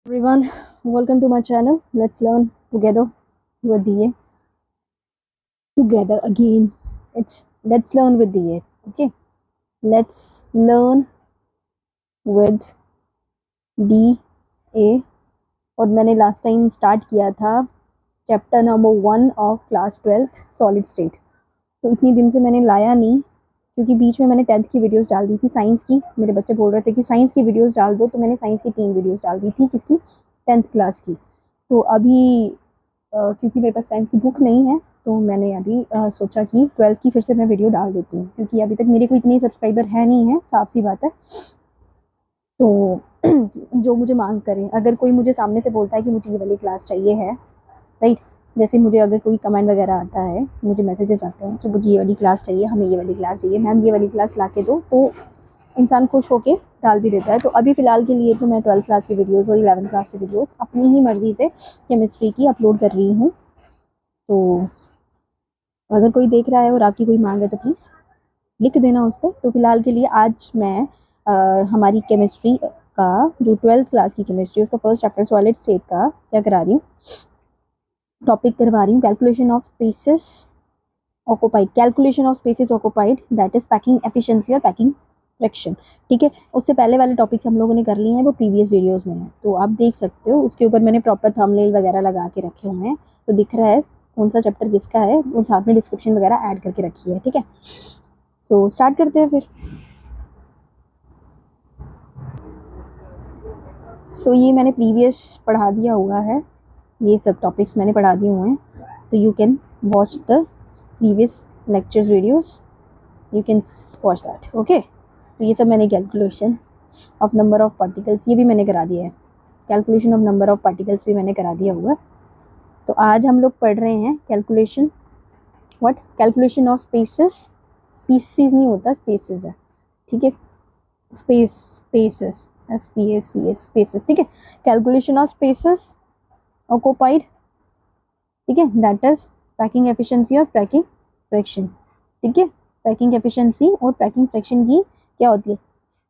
Everyone, welcome to my channel. Let's learn together with DA. Together again. It's let's learn with DA. Okay, let's learn with DA. और मैंने last time start किया था chapter number 1 of class 12th solid state. तो इतनी दिन से मैंने लाया नहीं क्योंकि बीच में मैंने 10th की वीडियोस डाल दी थी साइंस की। मेरे बच्चे बोल रहे थे कि साइंस की वीडियोस डाल दो, तो मैंने साइंस की 3 वीडियोस डाल दी थी। किसकी? 10th क्लास की। तो अभी क्योंकि मेरे पास 10th की बुक नहीं है, तो मैंने अभी सोचा कि 12th की फिर से मैं वीडियो डाल देती हूँ, क्योंकि अभी तक मेरे को इतने सब्सक्राइबर है नहीं है, साफ सी बात है। तो जो मुझे मांग करे, अगर कोई मुझे सामने से बोलता है कि मुझे ये वाली क्लास चाहिए है, राइट, जैसे मुझे अगर कोई कमेंट वगैरह आता है, मुझे मैसेजेस आते हैं कि मुझे ये वाली क्लास चाहिए, हमें ये वाली क्लास चाहिए, मैम ये वाली क्लास ला के दो, तो इंसान खुश होके डाल भी देता है। तो अभी फ़िलहाल के लिए तो मैं 12th क्लास की वीडियोज़ और 11th क्लास की वीडियोज़ अपनी ही मर्ज़ी से केमिस्ट्री की अपलोड कर रही हूँ। तो अगर कोई देख रहा है और आपकी कोई मांग है तो प्लीज़ लिख देना उस पर। तो फ़िलहाल के लिए आज मैं हमारी केमिस्ट्री का जो 12th क्लास की केमिस्ट्री उसका फर्स्ट चैप्टर सॉलिड स्टेट का क्या करा रही हूँ, टॉपिक करवा रही हूँ calculation of spaces occupied. Calculation of spaces occupied, that is packing efficiency और पैकिंग फ्रैक्शन। ठीक है, उससे पहले वाले टॉपिक्स हम लोगों ने कर लिए हैं, वो प्रीवियस वीडियोस में है, तो आप देख सकते हो। उसके ऊपर मैंने प्रॉपर थंबनेल वगैरह लगा के रखे हुए हैं, तो दिख रहा है कौन सा चैप्टर किसका है, और साथ में डिस्क्रिप्शन वगैरह ऐड करके रखी है। ठीक है, सो स्टार्ट करते हैं फिर। सो ये मैंने प्रीवियस पढ़ा दिया हुआ है, ये सब टॉपिक्स मैंने पढ़ा दिए हुए हैं, तो you can watch the previous lectures videos, you can watch that. Okay, तो ये सब मैंने calculation of number of particles ये भी मैंने करा दिया है, calculation of number of particles भी मैंने करा दिया हुआ है। तो आज हम लोग पढ़ रहे हैं calculation, what, calculation of spaces. Species नहीं होता, स्पेसेस है। ठीक है, स्पेसेस, SPACES, स्पेसेस। ठीक है, कैलकुलेशन ऑफ स्पेसेस ऑक्युपाइड। ठीक है, दैट इज पैकिंग एफिशिएंसी और पैकिंग फ्रैक्शन। ठीक है, पैकिंग एफिशिएंसी और पैकिंग फ्रैक्शन की क्या होती है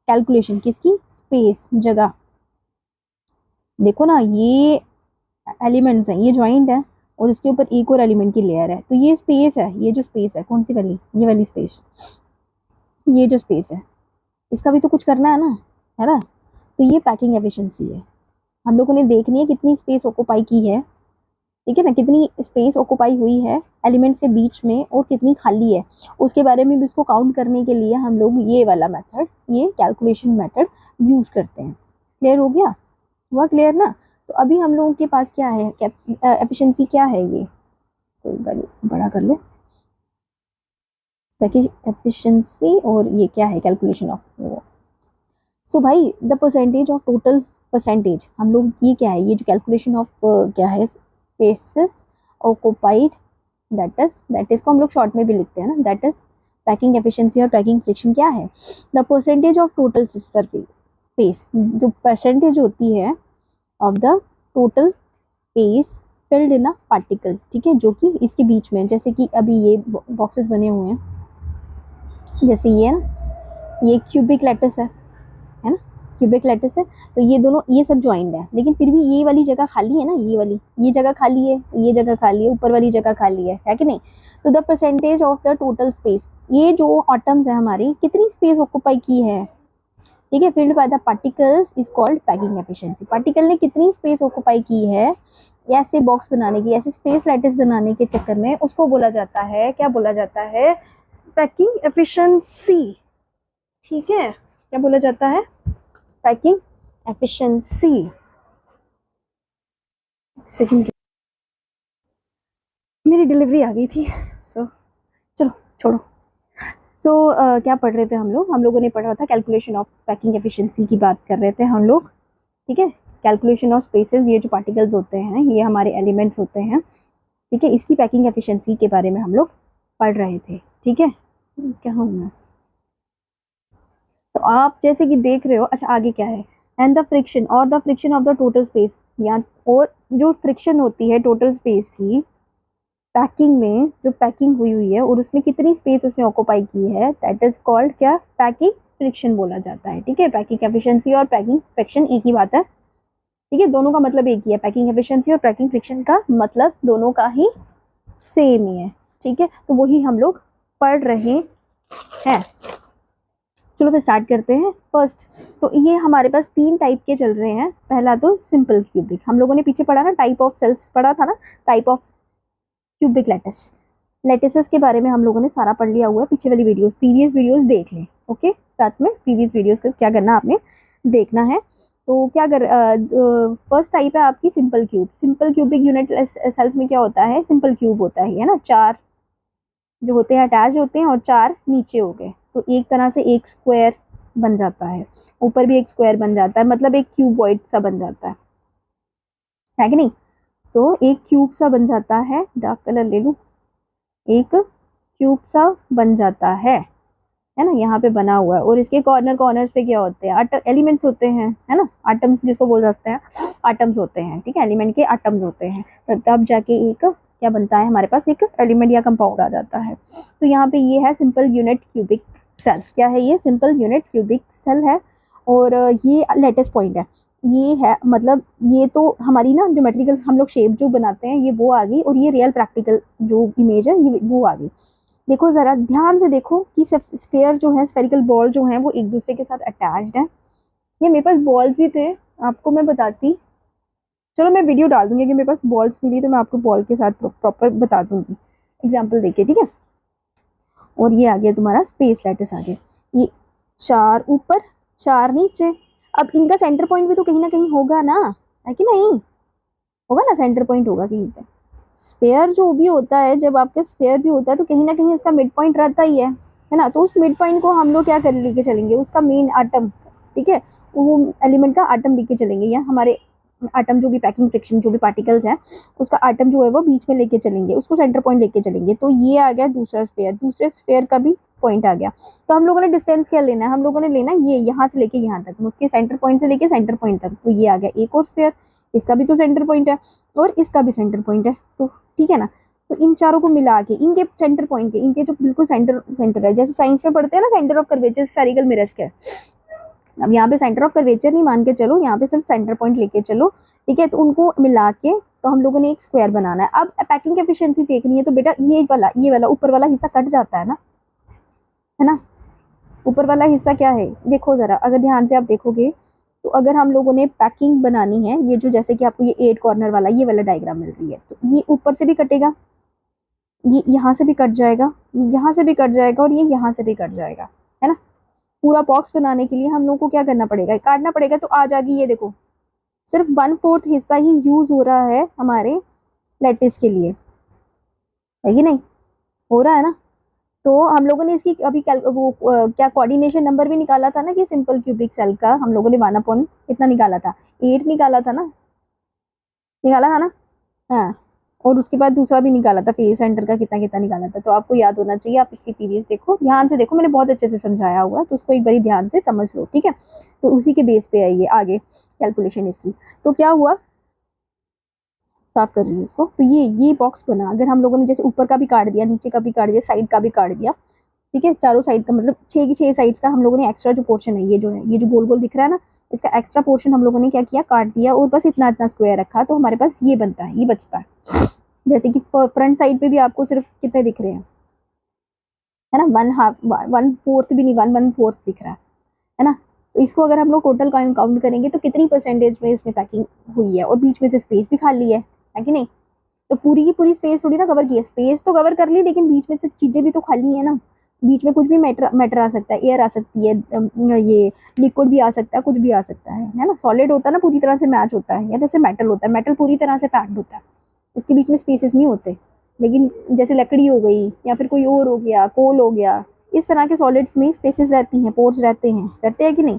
कैलकुलेशन, किसकी? स्पेस, जगह। देखो ना, ये एलिमेंट्स हैं, ये जॉइंट है और इसके ऊपर एक और एलिमेंट की लेयर है, तो ये स्पेस है। ये जो स्पेस है, कौन सी वाली? ये वाली स्पेस। ये जो स्पेस है, इसका भी तो कुछ करना है ना? तो ये पैकिंग एफिशिएंसी है। हम लोगों ने देखनी है कितनी स्पेस ऑक्युपाई की है, ठीक है ना, कितनी स्पेस ऑक्युपाई हुई है एलिमेंट्स के बीच में और कितनी खाली है, उसके बारे में भी उसको काउंट करने के लिए हम लोग ये वाला मेथड, ये कैलकुलेशन मेथड यूज करते हैं। क्लियर हो गया? हुआ क्लियर ना? तो अभी हम लोगों के पास क्या है, एफिशिएंसी क्या है, ये कोई बड़ा कर लो, ताकि एफिशिएंसी, और ये क्या है, कैलकुलेशन ऑफ। सो भाई, the percentage of total percentage, हम लोग ये क्या है, ये जो कैलकुलेशन ऑफ क्या है, स्पेसेस ऑक्युपाइड, दैट इज को हम लोग शॉर्ट में भी लिखते हैं ना, दैट इज पैकिंग एफिशिएंसी और पैकिंग फ्रिक्शन क्या है, the percentage of total surface space, जो परसेंटेज होती है of the total space filled in a particle. ठीक है, जो कि इसके बीच में, जैसे कि अभी ये बॉक्सेस बने हुए हैं, जैसे ये ना, ये क्यूबिक लैटिस है ना, क्यूबिक लैटिस है, तो ये दोनों, ये सब ज्वाइंट है, लेकिन फिर भी ये वाली जगह खाली है ना, ये वाली, ये जगह खाली है, ये जगह खाली है, ऊपर वाली जगह खाली है कि नहीं? तो the percentage of the total space, ये जो एटम्स है हमारी, कितनी स्पेस ऑक्युपाई की है, ठीक है, filled by the particles is called packing efficiency. Particle ने कितनी स्पेस ऑक्युपाई की है ऐसे बॉक्स बनाने की, ऐसे स्पेस लैटिस बनाने के चक्कर में, उसको बोला जाता है, क्या बोला जाता है, पैकिंग एफिशिएंसी। ठीक है, क्या बोला जाता है, पैकिंग एफिशिएंसी। सेकंड, मेरी डिलीवरी आ गई थी, सो चलो छोड़ो। सो क्या पढ़ रहे थे हम लोग? हम लोगों ने पढ़ा था कैलकुलेशन ऑफ पैकिंग एफिशिएंसी की बात कर रहे थे हम लोग। ठीक है, कैलकुलेशन ऑफ स्पेसेस, ये जो पार्टिकल्स होते हैं, ये हमारे एलिमेंट्स होते हैं। ठीक है, इसकी पैकिंग एफिशिएंसी के बारे में हम लोग पढ़ रहे थे। ठीक है, क्या हूँ मैं, तो आप जैसे कि देख रहे हो, अच्छा आगे क्या है, एंड द फ्रिक्शन और the friction of the total space, या और जो फ्रिक्शन होती है टोटल स्पेस की पैकिंग में, जो पैकिंग हुई है और उसमें कितनी स्पेस उसने ऑक्युपाई की है, दैट इज कॉल्ड क्या, पैकिंग फ्रिक्शन बोला जाता है। ठीक है, पैकिंग एफिशिएंसी और पैकिंग फ्रिक्शन एक ही बात है, ठीक है, दोनों का मतलब एक ही है, पैकिंग एफिशिएंसी और पैकिंग फ्रिक्शन का मतलब दोनों का ही सेम ही है। ठीक है, तो वही हम लोग पढ़ रहे हैं। चलो फिर स्टार्ट करते हैं। फर्स्ट तो ये हमारे पास 3 टाइप के चल रहे हैं। पहला तो सिंपल क्यूबिक, हम लोगों ने पीछे पढ़ा ना, टाइप ऑफ सेल्स पढ़ा था ना, type of cubic lattice. Lattices के बारे में हम लोगों ने सारा पढ़ लिया हुआ है, पीछे वाली वीडियोस, प्रीवियस वीडियोस देख लें। ओके, साथ में प्रीवियस वीडियोस को क्या करना आपने देखना है। तो क्या कर फर्स्ट टाइप है आपकी simple cube. Simple cubic unit cells में क्या होता है, सिंपल क्यूब होता है ना, 4 जो होते हैं अटैच होते हैं और 4 नीचे हो गए, तो एक तरह से एक स्क्वायर बन जाता है, ऊपर भी एक स्क्वायर बन जाता है, मतलब एक क्यूबॉइड सा बन जाता है कि नहीं। सो एक क्यूब सा बन जाता है, डार्क कलर ले लूँ, एक क्यूब सा बन जाता है ना, यहाँ पे बना हुआ है। और इसके कॉर्नर्स पे क्या होते हैं, एलिमेंट्स होते हैं, है ना, आटम्स जिसको बोल सकते हैं, आटम्स होते हैं। ठीक है, एलिमेंट के आटम्स होते हैं, तो तब जाके एक क्या बनता है, हमारे पास एक एलिमेंट या कंपाउंड आ जाता है। तो यहाँ पे ये है सिंपल यूनिट क्यूबिक सेल। क्या है ये, सिंपल यूनिट क्यूबिक सेल है। और ये लेटेस्ट पॉइंट है, ये है मतलब ये तो हमारी ना ज्योमेट्रिकल हम लोग शेप जो बनाते हैं ये वो आ गई, और ये रियल प्रैक्टिकल जो इमेज है ये वो आ गई। देखो ज़रा ध्यान से देखो कि स्फेयर जो है, स्फेरिकल बॉल जो है वो एक दूसरे के साथ अटैच्ड है। ये मेरे पास बॉल्स भी थे, आपको मैं बताती, चलो मैं वीडियो डाल दूंगी कि मेरे पास बॉल्स मिली तो मैं आपको बॉल के साथ प्रॉपर बता दूंगी एग्जाम्पल देके। ठीक है, और ये आ गया तुम्हारा स्पेस लैटिस आ गया, ये 4 ऊपर 4 नीचे। अब इनका सेंटर पॉइंट भी तो कहीं ना कहीं होगा ना, है कि नहीं, होगा ना, सेंटर पॉइंट होगा कहीं पे। स्फेयर जो भी होता है, जब आपके स्फेयर भी होता है तो कहीं ना कहीं उसका मिड पॉइंट रहता ही है ना। तो उस मिड पॉइंट को हम लोग क्या कर लेके चलेंगे, उसका मेन आटम, ठीक है, वो एलिमेंट का आटम लेके चलेंगे, या हमारे आटम जो भी पैकिंग फ्रिक्शन जो भी पार्टिकल्स हैं उसका आटम जो है वो बीच में लेके चलेंगे, उसको सेंटर पॉइंट लेके चलेंगे। तो ये आ गया दूसरा स्फेयर, दूसरे स्फेयर का भी पॉइंट आ गया। तो हम लोगों ने डिस्टेंस क्या लेना है, हम लोगों ने लेना ये यहाँ से लेके यहाँ तक, उसके सेंटर पॉइंट से लेके सेंटर पॉइंट तक। तो ये आ गया एक और स्फेयर, इसका भी तो सेंटर पॉइंट है और इसका भी सेंटर पॉइंट है, तो ठीक है ना। तो इन चारों को मिला के इनके सेंटर पॉइंट के, इनके जो बिल्कुल सेंटर है, जैसे साइंस में पढ़ते हैं ना centre of curvature spherical mirrors के, अब यहाँ पे सेंटर ऑफ कर्वेचर नहीं मान के चलो, यहाँ पे सिर्फ सेंटर पॉइंट लेके चलो। ठीक है, तो उनको मिला के तो हम लोगों ने एक स्क्वायर बनाना है। अब पैकिंग एफिशिएंसी देखनी है तो बेटा ये वाला ऊपर वाला हिस्सा कट जाता है ना। ऊपर वाला हिस्सा क्या है, देखो जरा अगर ध्यान से आप देखोगे, तो अगर हम लोगों ने पैकिंग बनानी है, ये जो जैसे कि आपको ये 8 कॉर्नर वाला ये वाला डायग्राम मिल रही है, तो ये ऊपर से भी कटेगा, ये यहाँ से भी कट जाएगा, यहाँ से भी कट जाएगा, और ये यहाँ से भी कट जाएगा, है ना। पूरा बॉक्स बनाने के लिए हम लोग को क्या करना पड़ेगा, काटना पड़ेगा। तो आ जाएगी, ये देखो सिर्फ 1/4 हिस्सा ही यूज हो रहा है हमारे लेटिस के लिए, है कि नहीं, हो रहा है ना। तो हम लोगों ने इसकी अभी क्या कोऑर्डिनेशन नंबर भी निकाला था ना, कि सिंपल क्यूबिक सेल का हम लोगों ने 1/, कितना निकाला था, 8 निकाला था ना, निकाला था ना। हाँ, और उसके बाद दूसरा भी निकाला था, फेस सेंटर का कितना कितना निकाला था। तो आपको याद होना चाहिए, आप पिछली पीरियड्स देखो, ध्यान से देखो, मैंने बहुत अच्छे से समझाया हुआ, तो उसको एक बारी ध्यान से समझ लो। ठीक है, तो उसी के बेस पे आइए आगे कैलकुलेशन इसकी। तो क्या हुआ, साफ कर रही हूँ इसको। तो ये बॉक्स बना, अगर हम लोगों ने जैसे ऊपर का भी काट दिया, नीचे का भी काट दिया, साइड का भी काट दिया, ठीक है, चारों साइड का मतलब 6 की 6 साइड्स का हम लोगों ने एक्स्ट्रा जो पोर्शन है, ये जो है, ये जो गोल गोल दिख रहा है ना, इसका एक्स्ट्रा पोर्शन हम लोगों ने क्या किया, काट दिया, और बस इतना इतना स्क्वायर रखा, तो हमारे पास ये बनता है, ये बचता है। जैसे कि फ्रंट साइड पे भी आपको सिर्फ कितने दिख रहे हैं, है ना, 1/4 भी नहीं, 1/4 दिख रहा है ना। तो इसको अगर हम लोग टोटल काउंट करेंगे तो कितनी परसेंटेज में इसमें पैकिंग हुई है, और बीच में से स्पेस भी खाली है कि नहीं। तो पूरी की पूरी स्पेस थोड़ी ना कवर की है, स्पेस तो कवर कर ली, लेकिन बीच में से चीजें भी तो खाली है ना। बीच में कुछ भी मैटर आ सकता है, एयर आ सकती है, ये लिक्विड भी आ सकता है, कुछ भी आ सकता है ना। सॉलिड होता है ना पूरी तरह से मैच होता है, या जैसे मेटल होता है, मेटल पूरी तरह से पैक्ड होता है, उसके बीच में स्पेसेस नहीं होते। लेकिन जैसे लकड़ी हो गई, या फिर कोई और हो गया, कोल हो गया, इस तरह के सॉलिड्स में स्पेसेस रहती हैं, पोर्स रहते हैं कि नहीं।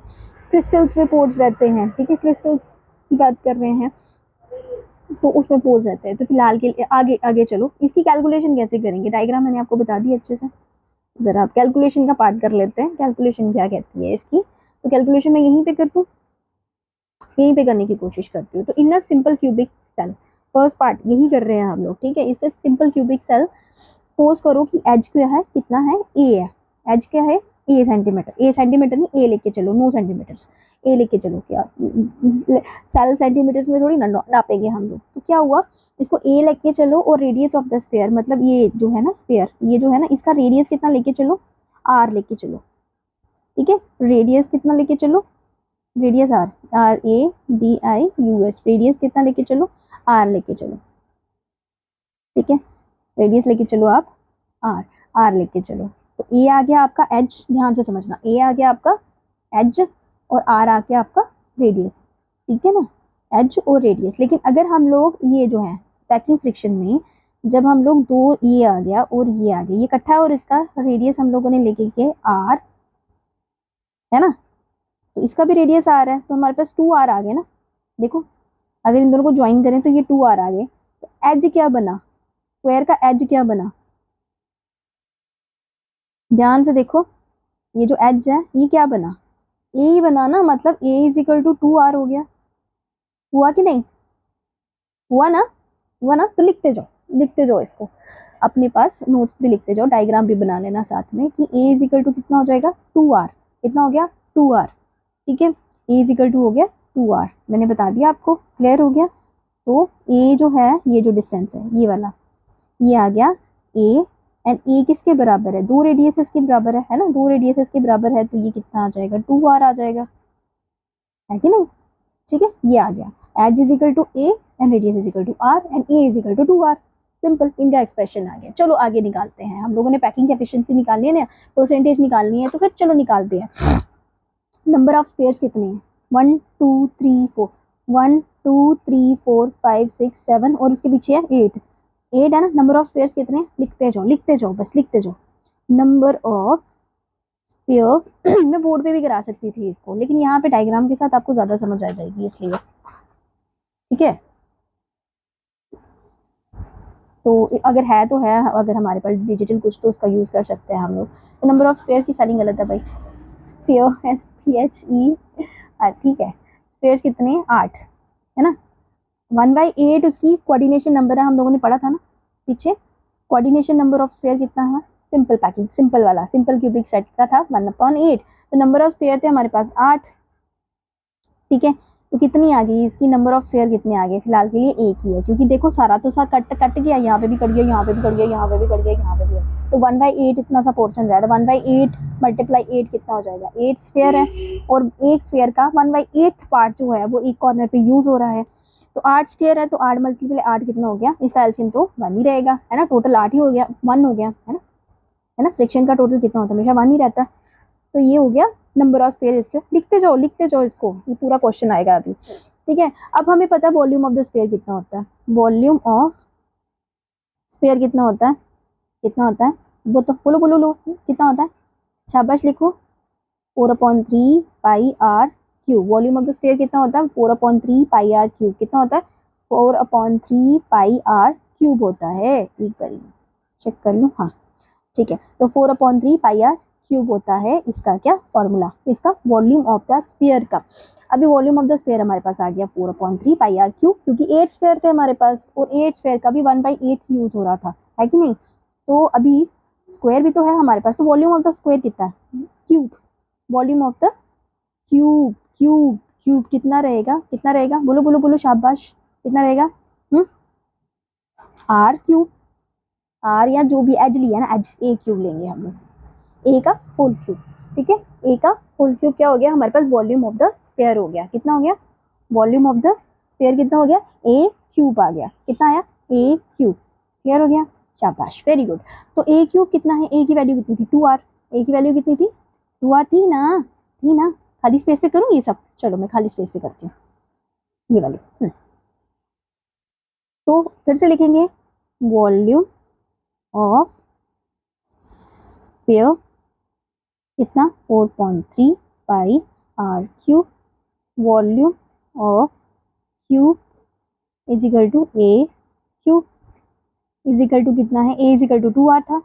क्रिस्टल्स में पोर्स रहते हैं, ठीक है, क्रिस्टल्स की बात कर रहे हैं, तो उसमें पोर्स रहते हैं। तो फिलहाल के लिए आगे आगे चलो, इसकी कैलकुलेशन कैसे करेंगे, डायग्राम मैंने आपको बता दी अच्छे से। जरा आप कैलकुलेशन का पार्ट कर लेते हैं, कैलकुलेशन क्या कहती है इसकी। तो कैलकुलेशन मैं यहीं पे कर दूँ, यहीं पे करने की कोशिश करती हूँ। तो इन simple cubic cell, first part यही कर रहे हैं हम लोग, ठीक है। इससे सिंपल क्यूबिक सेल, सपोज करो कि एज क्या है, कितना है, ए है, एज क्या है, ए सेंटीमीटर, ए सेंटीमीटर नहीं, ए लेके चलो, नो सेंटीमीटर्स, ए लेके चलो। क्या सेल सेंटीमीटर्स में थोड़ी ना नापेंगे हम लोग। तो क्या हुआ, इसको ए लेके चलो और रेडियस ऑफ द स्फीयर, मतलब ये जो है ना स्फीयर, ये जो है ना इसका रेडियस कितना लेके चलो, आर लेके चलो। ठीक है, रेडियस कितना लेके चलो, radius r, r a d i u s, radius कितना लेके चलो, आर लेके चलो। ठीक है, रेडियस लेके चलो आप आर, आर लेके चलो। तो ए आ गया आपका एज, ध्यान से समझना, ए आ गया आपका एज और आर आ गया आपका रेडियस। ठीक है ना, एज और रेडियस। लेकिन अगर हम लोग ये जो है पैकिंग फ्रिक्शन में, जब हम लोग दो, ये आ गया और ये आ गया, ये इकट्ठा है और इसका रेडियस हम लोगों ने लेके के आर, है ना, तो इसका भी रेडियस आर है, तो हमारे पास 2r आ गए ना। देखो, अगर इन दोनों को ज्वाइन करें तो ये 2r आ गए। तो एज क्या बना, स्क्वायर का एज क्या बना, ध्यान से देखो, ये जो एज है ये क्या बना, ए ही बना ना, मतलब ए इज इक्वल टू 2r हो गया। हुआ कि नहीं, हुआ ना, हुआ ना। तो लिखते जाओ, लिखते जाओ इसको, अपने पास नोट्स भी लिखते जाओ, डायग्राम भी बना लेना साथ में कि ए इज इक्वल टू कितना हो जाएगा, 2r, कितना हो गया 2r। ठीक है, ए इज इक्वल टू हो गया 2r, मैंने बता दिया आपको, क्लियर हो गया। तो ए जो है, ये जो डिस्टेंस है ये वाला, ये आ गया ए, एंड ए किसके बराबर है, दो रेडियसेस के बराबर है ना, दो रेडियसेस के बराबर है, तो ये कितना आ जाएगा 2r आ जाएगा, है कि नहीं। ठीक है, ये आ गया edge is equal to a and radius is equal to r and a is equal to 2r। Simple, इनका एक्सप्रेशन आ गया। चलो आगे निकालते हैं, हम लोगों ने पैकिंग एफिशिएंसी निकालनी है ना, परसेंटेज निकालनी है, तो फिर चलो निकालते हैं। नंबर ऑफ स्पेयर्स कितने हैं, 1 2 3 4, 1 2 3 4 5 6 7 और उसके पीछे है 8, 8 है ना। नंबर ऑफ स्पेयर्स कितने, लिखते जाओ, लिखते जाओ, बस लिखते जाओ। नंबर ऑफ स्पेयर मैं बोर्ड पे भी करा सकती थी इसको, लेकिन यहाँ पे डायग्राम के साथ आपको ज्यादा समझ आ जाएगी इसलिए। ठीक है, तो अगर है तो है, अगर हमारे पास डिजिटल कुछ तो उसका यूज कर सकते हैं हम लोग। तो नंबर ऑफ स्पेयर की स्पेलिंग गलत है भाई, स्पेयर SPHE, ठीक है। स्पेयर्स कितने, 8 है ना। 1/8 उसकी कोऑर्डिनेशन नंबर है, हम लोगों ने पढ़ा था ना पीछे। कोऑर्डिनेशन नंबर ऑफ स्फीयर कितना है, सिंपल पैकिंग, सिंपल वाला, सिंपल क्यूबिक सेट का था 1/8, तो नंबर ऑफ स्फीयर थे हमारे पास 8। ठीक है, तो कितनी आ गई इसकी नंबर ऑफ स्फीयर, कितने आ गए, फिलहाल के लिए एक ही है, क्योंकि देखो सारा तो सारा कट कट गया, यहाँ पे भी कट गया, यहाँ पे भी कट गया, यहाँ पे भी कट गया, यहाँ पे भी है, तो 1/8 इतना सा पोर्शन रहा था। 1/8 मल्टीप्लाई 8 कितना हो जाएगा, 8 स्फीयर है, और एक स्फीयर का 1/8 पार्ट जो है वो एक कॉर्नर पे यूज हो रहा है। तो 8 स्फीयर है, तो 8 मल्टीप्लाई 8 कितना हो गया, इसका एलसीएम तो 1 ही रहेगा, है ना। टोटल 8 ही हो गया, 1 हो गया, है ना। फ्रिक्शन का टोटल कितना होता है, हमेशा 1 ही रहता है। तो ये हो गया नंबर ऑफ स्फीयर। इसके लिखते जाओ, लिखते जाओ इसको, ये पूरा क्वेश्चन आएगा अभी। ठीक है, अब हमें पता है वॉल्यूम ऑफ द स्फीयर कितना होता है, वॉल्यूम ऑफ स्फीयर कितना होता है, कितना होता है वो तो बोलो, बोलो लो, कितना होता है, शाबाश लिखो, 4/3 pi are cube. Volume of the sphere कितना होता है, 4/3 पाई आर क्यूब, कितना होता है, 4/3 पाई आर क्यूब होता है। एक बार चेक कर लो, हाँ ठीक है, तो 4/3 पाई आर क्यूब होता है इसका क्या फॉर्मूला, इसका वॉल्यूम ऑफ द स्फीयर का। अभी वॉल्यूम ऑफ द स्फीयर हमारे पास आ गया 4/3 पाई आर क्यूब, क्योंकि 8 स्फीयर थे हमारे पास, और 8 स्फीयर का भी 1/8 यूज हो रहा था, है कि नहीं। तो अभी स्क्वायर भी तो है हमारे पास, तो वॉल्यूम ऑफ द स्क्वायर कितना है, cube, volume of the cube, cube cube कितना रहेगा, कितना रहेगा, बोलो बोलो बोलो, शाबाश, कितना रहेगा, आर क्यूब, आर या जो भी एज लिया ना, एज ए क्यूब लेंगे हम लोग, ए का होल क्यूब। ठीक है, ए का होल क्यूब क्या हो गया हमारे पास, वॉल्यूम ऑफ द स्फीयर हो गया, कितना हो गया, वॉल्यूम ऑफ द स्फीयर कितना हो गया, ए क्यूब आ गया, कितना आया, ए क्यूब, क्लियर हो गया, शाबाश, वेरी गुड। तो ए क्यूब कितना है, ए की वैल्यू कितनी थी, 2r, ए की वैल्यू कितनी थी, 2r थी ना, थी ना। खाली स्पेस पे करूँ ये सब, चलो मैं खाली स्पेस पे करती हूँ ये वाली। तो फिर से लिखेंगे, वॉल्यूम ऑफ स्फीयर कितना, 4/3 pi are cube, volume of cube is equal to A cube, is equal to कितना है, ए इज इक्वल टू 2r था,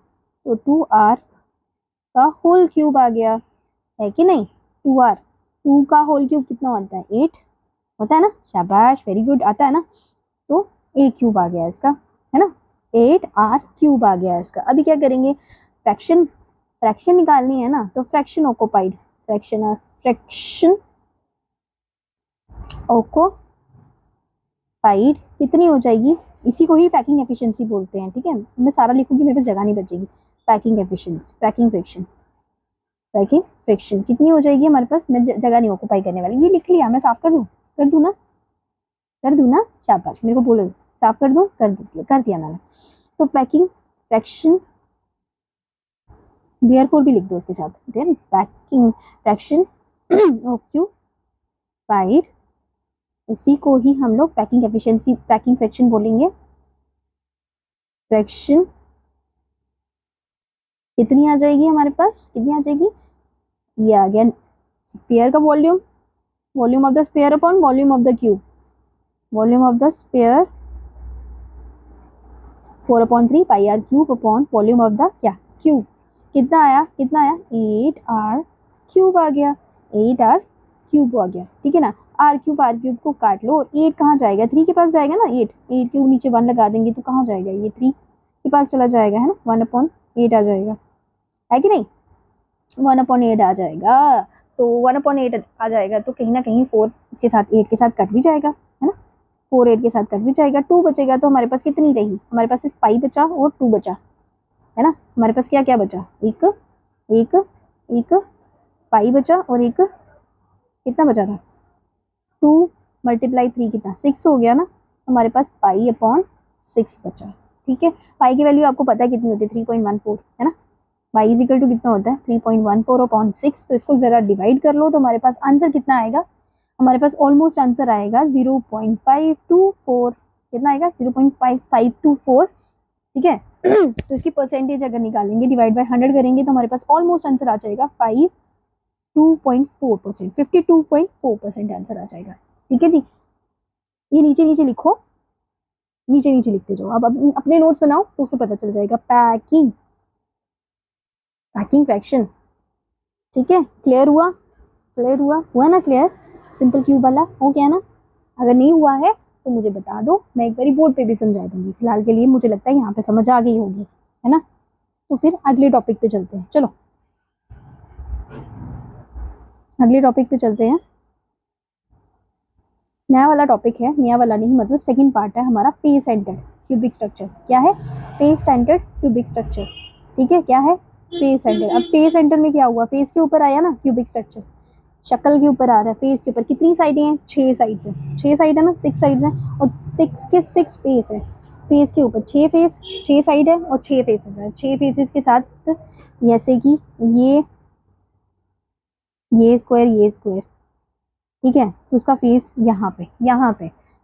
तो 2r का होल क्यूब आ गया, है कि नहीं। 2r, 2 का होल क्यूब कितना होता है, 8 होता है ना, शाबाश, वेरी गुड, आता है ना। तो ए क्यूब आ गया इसका, है ना, 8r क्यूब आ गया इसका। अभी क्या करेंगे, फ्रैक्शन फ्रैक्शन निकालनी है ना, तो फ्रैक्शन ऑक्यूपाइड, फ्रैक्शन ऑक्यूपाइड कितनी हो जाएगी, इसी को ही पैकिंग एफिशिएंसी बोलते हैं। ठीक है, मैं सारा लिखूंगी, मेरे पास जगह नहीं बचेगी। पैकिंग एफिशिएंसी, पैकिंग फ्रिक्शन कितनी हो जाएगी हमारे पास, मैं जगह नहीं ऑक्यूपाई करने वाली। ये लिख लिया, मैं साफ कर दूं, कर दूं ना, शाबाश, मेरे को बोलो साफ कर दूं, कर दिया मैंने। तो पैकिंग फ्रैक्शन, देयरफॉर भी लिख दो इसके साथ, देन पैकिंग फ्रैक्शन ऑक्यूपाइड, इसी को ही हम लोग पैकिंग एफिशिएंसी, पैकिंग फ्रैक्शन बोलेंगे। फ्रैक्शन कितनी आ जाएगी हमारे पास, कितनी आ जाएगी, ये आ गया स्फीयर का volume, volume of the sphere upon volume of the cube, volume of the sphere 4/3 pi are cube upon volume of the क्या क्यूब, कितना आया 8r क्यूब आ गया, 8r क्यूब आ गया। ठीक है ना, r क्यूब को काट लो, और 8 कहाँ जाएगा, 3 के पास जाएगा ना, 8 के नीचे 1 लगा देंगे तो कहाँ जाएगा, ये 3 के पास चला जाएगा, है ना, 1/8 आ जाएगा, है कि नहीं, 1/8 आ जाएगा। तो 1/8 आ जाएगा तो कहीं ना कहीं 4 इसके साथ 8 के साथ कट भी जाएगा, है ना, 4 8 के साथ कट भी जाएगा, 2 बचेगा। तो हमारे पास कितनी रही, हमारे पास सिर्फ पाई बचा और 2 बचा, है ना, हमारे पास क्या क्या बचा, एक पाई बचा और एक कितना बचा था, 2 × 3 कितना 6 हो गया ना, हमारे पास पाई अपॉन 6 बचा। ठीक है, पाई की वैल्यू आपको पता है कितनी होती है, 3.14, है ना, y इज इक्वल टू कितना होता है 3.14 अपॉन 6। तो इसको जरा डिवाइड कर लो, तो हमारे पास आंसर कितना आएगा, हमारे पास ऑलमोस्ट आंसर आएगा 0.524, कितना आएगा 0.5524। ठीक है, तो इसकी परसेंटेज अगर निकालेंगे, डिवाइड बाय 100 करेंगे, तो हमारे पास ऑलमोस्ट आंसर आ जाएगा 52.4%, 52.4% आंसर आ जाएगा। ठीक है जी, ये नीचे नीचे लिखो, नीचे नीचे लिखते जाओ, अब अपने नोट्स बनाओ तो उसमें पता चल जाएगा। पैकिंग फ्रैक्शन, ठीक है, क्लियर हुआ ना, क्लियर, सिंपल क्यूब वाला हो गया ना। अगर नहीं हुआ है तो मुझे बता दो, मैं एक बारी बोर्ड पे भी समझा दूंगी। फिलहाल के लिए मुझे लगता है यहाँ पे समझ आ गई होगी, है ना। तो फिर अगले टॉपिक पे चलते हैं, चलो अगले टॉपिक पे चलते हैं। नया वाला टॉपिक है, नया वाला नहीं मतलब सेकंड पार्ट है हमारा, फेस सेंटर्ड क्यूबिक स्ट्रक्चर। क्या है, फेस सेंटर्ड क्यूबिक स्ट्रक्चर। ठीक है, क्या है, फेस सेंटर। अब फेस सेंटर में क्या हुआ, फेस के ऊपर आया ना क्यूबिक स्ट्रक्चर, शक्ल के ऊपर आ रहा है, फेस के ऊपर कितनी साइडें हैं, 6 साइड्स हैं, 6 साइड है ना, 6 साइड्स हैं, और 6 के 6 फेस है, फेस के ऊपर 6 फेस, 6 साइड है और 6 फेसेस है। 6 फेसेस के साथ जैसे कि ये स्क्वायर, ये स्क्वायर, ठीक है, तो उसका फेस यहाँ पे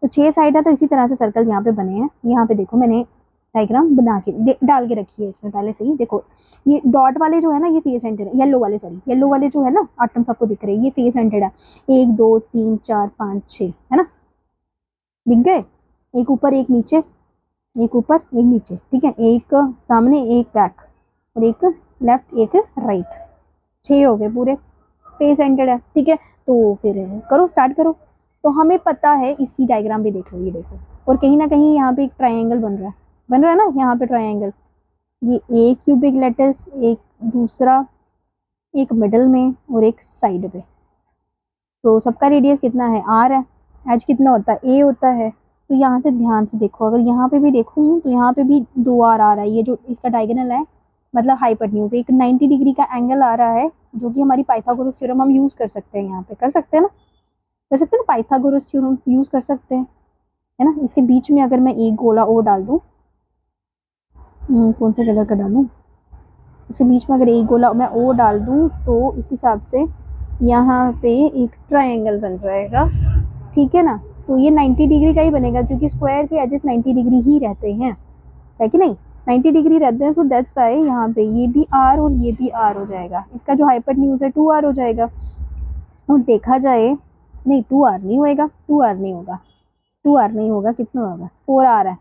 तो 6 साइड है, तो इसी तरह से सर्कल यहाँ पे बने हैं। यहाँ पे देखो मैंने डायग्राम बना के डाल के रखी है इसमें पहले से ही। देखो ये डॉट वाले जो है ना, ये फेस सेंटर है, येलो वाले जो है ना आइटम्स आपको दिख रहे हैं, ये फेस सेंटर है। 1 2 3 4 5 6 है ना, दिख गए, एक ऊपर एक नीचे, एक ऊपर एक नीचे, ठीक है, एक सामने एक बैक और एक लेफ्ट एक राइट, 6 हो गए पूरे, फेस सेंटर्ड है। ठीक है, तो फिर करो, स्टार्ट करो। तो हमें पता है, इसकी डायग्राम भी देख लो, ये देखो, और कहीं ना कहीं यहाँ पे एक ट्रायंगल बन रहा है ना, यहाँ पे ट्रायंगल, ये एक क्यूबिक लेटस, एक दूसरा, एक मिडल में और एक साइड पे। तो सबका रेडियस कितना है, आर है, एच कितना होता है, ए होता है। तो यहाँ से ध्यान से देखो, अगर यहाँ पे भी देखूँ तो यहाँ पे भी 2 आर आ रहा है, ये जो इसका डायगोनल है मतलब हाइपोटेन्यूज, एक 90 डिग्री का एंगल आ रहा है, जो कि हमारी पाइथागोरस थ्योरम हम यूज कर सकते हैं, यहाँ पे कर सकते हैं ना, पाइथागोरस थ्योरम यूज कर सकते हैं, है ना। इसके बीच में अगर मैं एक गोला और डाल दूँ, कौन से कलर का डालूँ, इसके बीच में अगर एक गोला मैं और डाल दूँ तो इस हिसाब से यहाँ पे एक ट्रायंगल बन जाएगा, ठीक है ना। तो ये 90 डिग्री का ही बनेगा, क्योंकि स्क्वायर के एजेस 90 डिग्री ही रहते हैं, है कि नहीं, 90 डिग्री रहते हैं। सो दैट्स वाई यहाँ पे ये भी आर और ये भी आर हो जाएगा, इसका जो हाइपोटेन्यूज है 2r हो जाएगा। और देखा जाए, नहीं 2r नहीं होएगा, 2r नहीं होगा, 2r नहीं होगा, कितना होगा, 4r है,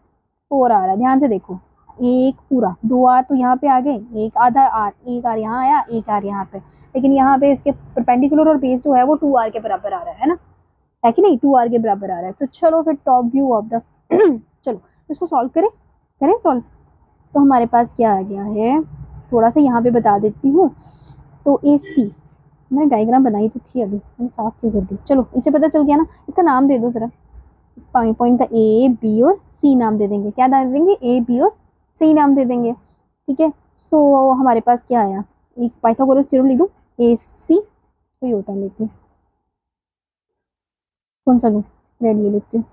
4r है। ध्यान से देखो, एक पूरा 2r तो यहाँ पे आ गए, एक आधा आर, एक आर यहाँ आया, एक आर यहाँ पे, लेकिन यहाँ पे इसके परपेंडिकुलर और बेस जो है वो 2r के बराबर आ रहा है ना, है कि नहीं, 2r के बराबर आ रहा है। तो चलो फिर टॉप व्यू ऑफ द चलो इसको सॉल्व करें सॉल्व। तो हमारे पास क्या आ गया है, थोड़ा सा यहाँ पे बता देती हूँ। तो ए सी, मैंने डायग्राम बनाई तो थी अभी, मैंने साफ क्यों कर दी, चलो इसे पता चल गया ना। इसका नाम दे दो ज़रा, इस पॉइंट का ए बी और सी नाम दे देंगे। क्या नाम देंगे, ए बी और सी नाम दे देंगे, ठीक है। सो हमारे पास क्या आया, एक पाइथागोरस थ्योरम लिख दूँ, ए सी कोई होता लेती हूँ, कौन सा लूँ, रेड ले लेती हूँ।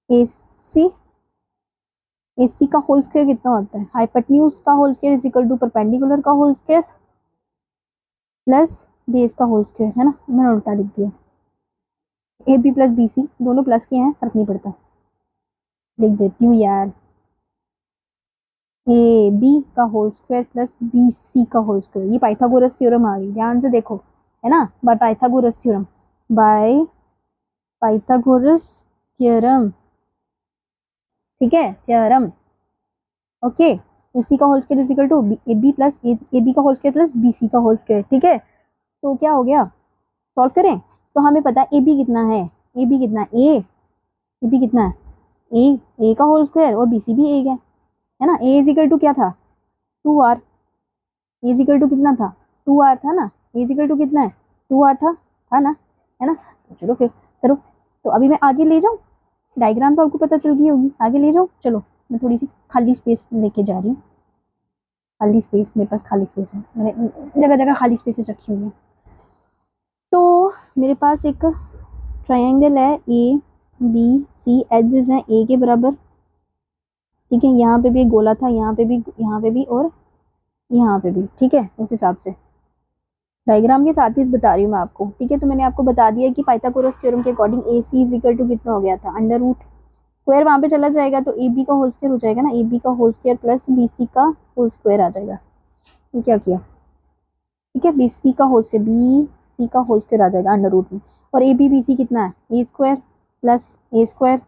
ए सी, ए सी का होल स्क्वायर कितना होता है, हाइपोटेन्यूज का whole square is equal to perpendicular का होल स्क्वायर प्लस बेस का होल स्क्वायर, है ना। मैंने उल्टा लिख दिया, A B plus B C दोनों प्लस के हैं, फर्क नहीं पड़ता, लिख देती हूँ यार, ए बी का whole square plus B C का होल स्क्वायर। ये पाइथागोरस थ्योरम आ गई, ध्यान से देखो, है ना, by Pythagoras theorem, by Pythagoras theorem, ठीक है, थ्योरम, ओके। ए सी का whole square is equal to A B plus A B का whole square plus B C का होल स्क्वायर, ठीक है। तो क्या हो गया, सॉल्व करें, तो हमें पता है ए बी कितना है, ए बी कितना है, ए बी कितना है, ए का होल स्क्वायर और बी सी भी एक है ना। ए इज इक्वल टू क्या था, 2r, A is equal to कितना था, 2r था ना, ए इज इक्वल टू कितना है, 2r था ना, है ना। तो चलो फिर करो, तो अभी मैं आगे ले जाऊँ, डायग्राम तो आपको पता चल गई होगी, आगे ले जाऊँ, चलो मैं थोड़ी सी खाली स्पेस लेके जा रही हूँ, खाली स्पेस, मेरे पास खाली स्पेस है, मैंने जगह जगह खाली स्पेसेस रखी हुई है। तो मेरे पास एक ट्रायंगल है, ए बी सी, एजेस हैं ए के बराबर, ठीक है। यहाँ पे भी एक गोला था, यहाँ पे भी, यहाँ पे भी और यहाँ पे भी, ठीक है। उस हिसाब से डायग्राम के साथ ही बता रही हूँ मैं आपको, ठीक है। तो मैंने आपको बता दिया कि पाइथागोरस थ्योरम के according A C is equal to कितना हो गया था, अंडर रूट स्क्वायर वहाँ पे चला जाएगा तो ए बी का होल स्क्वायर हो जाएगा ना, ए बी का whole square plus B C का होल स्क्वायर आ जाएगा। ये क्या किया, ठीक है, बी सी का होल स्क्वायर, बी सी का होल स्क्वायर आ जाएगा अंडर रूट में, और ए बी बी सी कितना है, ए square plus A square